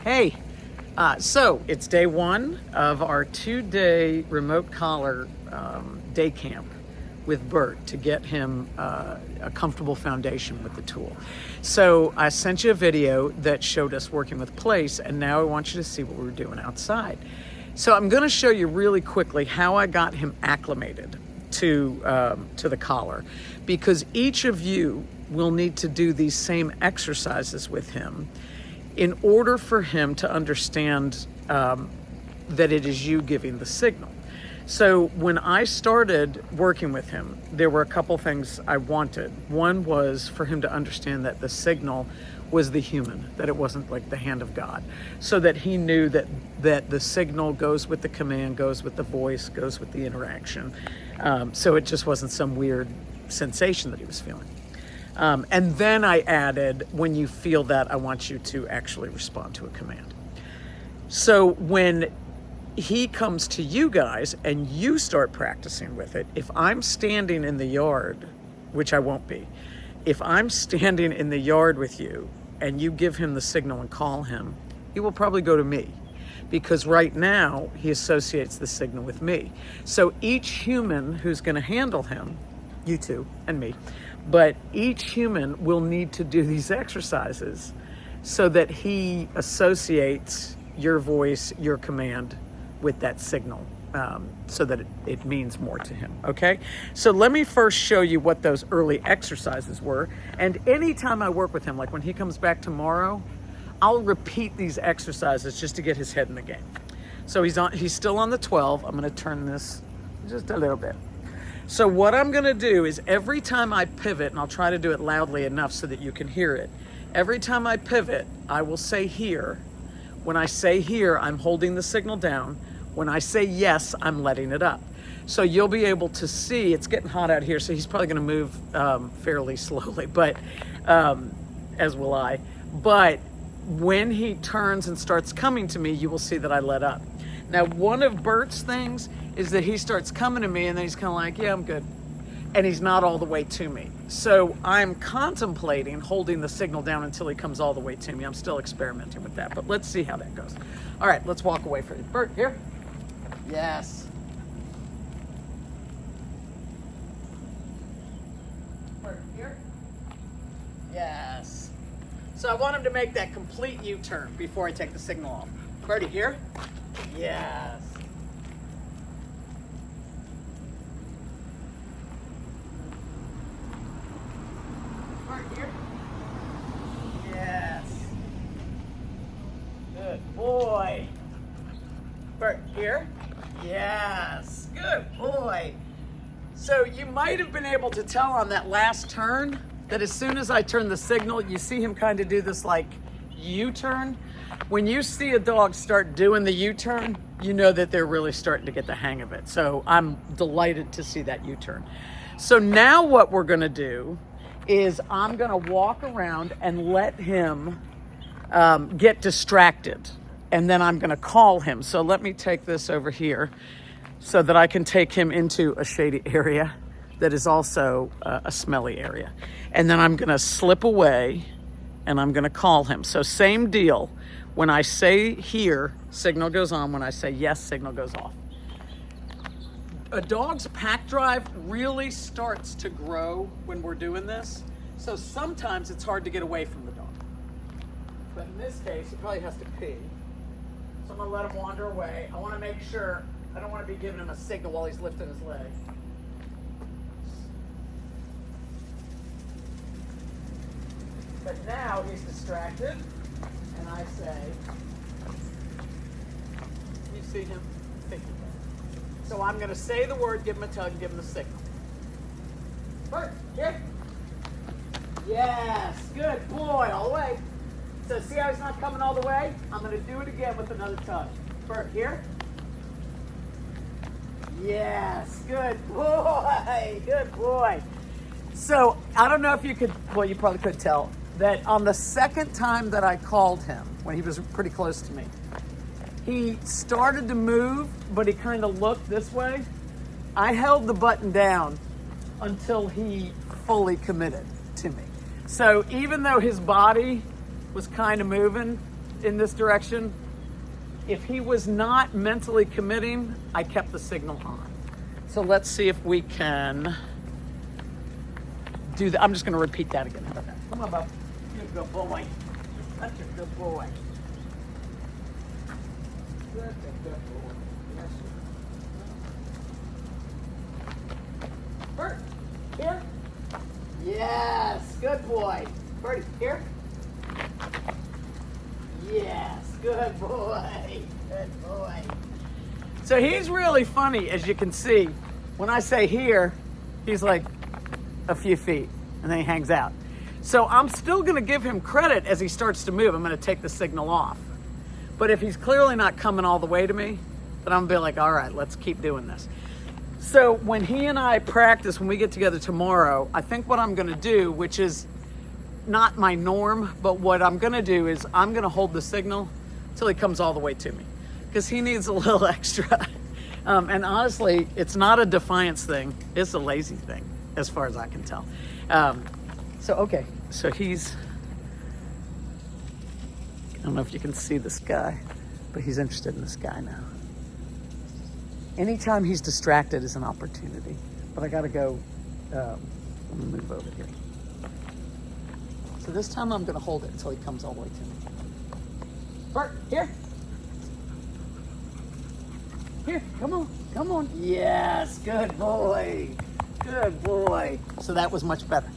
Hey, so it's day one of our 2-day remote collar day camp with BERT to get him a comfortable foundation with the tool. So I sent you a video that showed us working with place, and now I want you to see what we're doing outside. So I'm going to show you really quickly how I got him acclimated to the collar, because each of you will need to do these same exercises with him in order for him to understand that it is you giving the signal. So when I started working with him, there were a couple things I wanted. One was for him to understand that the signal was the human, that it wasn't like the hand of God, so that he knew that the signal goes with the command, goes with the voice, goes with the interaction. So it just wasn't some weird sensation that he was feeling. And then I added, when you feel that, I want you to actually respond to a command. So when he comes to you guys and you start practicing with it, if I'm standing in the yard, which I won't be, if I'm standing in the yard with you and you give him the signal and call him, he will probably go to me, because right now he associates the signal with me. So each human who's going to handle him, you two and me, but each human will need to do these exercises so that he associates your voice, your command with that signal, so that it means more to him, okay? So let me first show you what those early exercises were. And anytime I work with him, like when he comes back tomorrow, I'll repeat these exercises just to get his head in the game. So he's still on the 12. I'm gonna turn this just a little bit. So what I'm gonna do is every time I pivot, and I'll try to do it loudly enough so that you can hear it. Every time I pivot, I will say here. When I say here, I'm holding the signal down. When I say yes, I'm letting it up. So you'll be able to see, it's getting hot out here, so he's probably gonna move fairly slowly, but as will I. But when he turns and starts coming to me, you will see that I let up. Now, one of Bert's things is that he starts coming to me and then he's kind of like, yeah, I'm good. And he's not all the way to me. So I'm contemplating holding the signal down until he comes all the way to me. I'm still experimenting with that, but let's see how that goes. All right, let's walk away from it. Bert, here. Yes. Bert, here. Yes. So I want him to make that complete U-turn before I take the signal off. Bertie, here. Yes. Here. Yes. Good boy. Bert, here. Yes. Good boy. So you might have been able to tell on that last turn that as soon as I turn the signal, you see him kind of do this like U-turn. When you see a dog start doing the U-turn, you know that they're really starting to get the hang of it. So I'm delighted to see that U-turn. So now what we're gonna do is I'm gonna walk around and let him get distracted, and then I'm gonna call him. So let me take this over here so that I can take him into a shady area that is also a smelly area. And then I'm gonna slip away and I'm gonna call him. So same deal. When I say here, signal goes on. When I say yes, signal goes off. A dog's pack drive really starts to grow when we're doing this. So sometimes it's hard to get away from the dog. But in this case, he probably has to pee. So I'm gonna let him wander away. I wanna make sure, I don't wanna be giving him a signal while he's lifting his leg. But now he's distracted, and I say, you see him thinking about it. So I'm going to say the word, give him a tug, and give him the signal. Bert, here. Yes, good boy, all the way. So see how he's not coming all the way? I'm going to do it again with another tug. Bert, here. Yes, good boy, good boy. So I don't know if you could, well, you probably could tell that on the second time that I called him, when he was pretty close to me, he started to move, but he kind of looked this way. I held the button down until he fully committed to me. So even though his body was kind of moving, in this direction. If he was not mentally committing, I kept the signal on. So let's see if we can do that. I'm just going to repeat that again. How about that? Come on, Bob. You're a good boy. Such a good boy. Such a good boy. Yes, sir. Bert, here. Yes, good boy. Bertie, here. Yes, good boy. Good boy. So he's really funny, as you can see. When I say here, he's like a few feet, and then he hangs out. So I'm still going to give him credit as he starts to move. I'm going to take the signal off. But if he's clearly not coming all the way to me, then I'm going to be like, all right, let's keep doing this. So when he and I practice, when we get together tomorrow, I think what I'm going to do, which is not my norm, but what I'm going to do is I'm going to hold the signal till he comes all the way to me, because he needs a little extra. And honestly, it's not a defiance thing. It's a lazy thing, as far as I can tell. Okay, so he's, I don't know if you can see this guy, but he's interested in this guy now. Anytime he's distracted is an opportunity, but I gotta go, let me move over here. So this time I'm gonna hold it until he comes all the way to me. Bert, here. Here, come on. Yes, good boy. Good boy. So that was much better.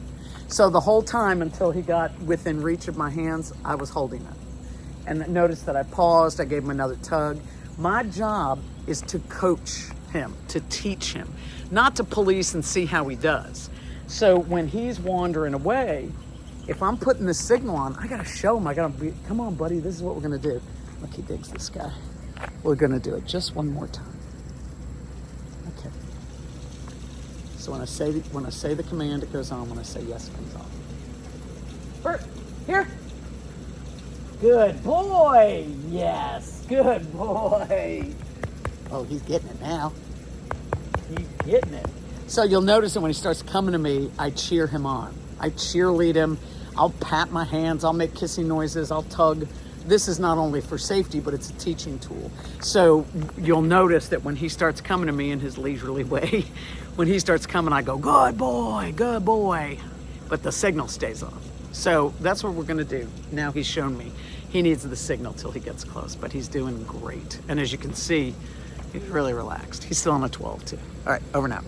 So the whole time until he got within reach of my hands, I was holding it. And notice that I paused, I gave him another tug. My job is to coach him, to teach him, not to police and see how he does. So when he's wandering away, if I'm putting the signal on, I gotta show him, come on buddy, this is what we're gonna do. Look, he digs this guy. We're gonna do it just one more time. Okay. So when I say the command, it goes on. When I say yes, it comes off. Bert, here. Good boy. Yes, good boy. Oh, he's getting it now. He's getting it. So you'll notice that when he starts coming to me, I cheer him on. I cheerlead him. I'll pat my hands. I'll make kissing noises. I'll tug. This is not only for safety, but it's a teaching tool. So you'll notice that when he starts coming to me in his leisurely way, when he starts coming, I go, good boy, good boy. But the signal stays on. So that's what we're gonna do. Now he's shown me. He needs the signal till he gets close, but he's doing great. And as you can see, he's really relaxed. He's still on a 12 too. All right, over and out.